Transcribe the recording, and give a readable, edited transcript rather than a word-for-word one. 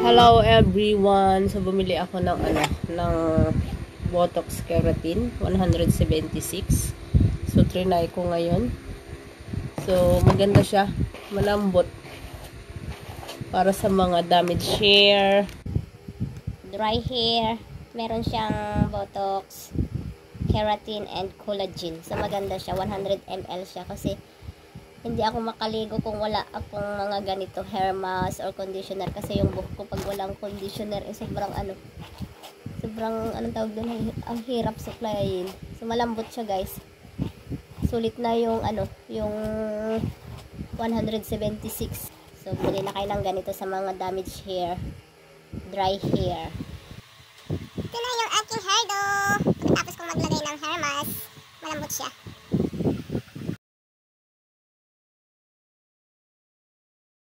Hello everyone. So bumili ako ng ng Botox Keratin 176. So trinay ko ngayon. So maganda siya, malambot. Para sa mga damaged hair, dry hair, meron siyang Botox Keratin and collagen. So maganda siya, 100 ml siya kasi hindi ako makaligo kung wala akong mga ganito hair mask or conditioner kasi yung buhok ko pag walang conditioner sobrang anong tawag doon, ang hirap suklayin. So malambot siya, guys. Sulit na yung yung 176. So bili na kayo ng ganito sa mga damaged hair, dry hair. Ito na yung aking hair do. Tapos kung maglagay ng hair mask, malambot siya.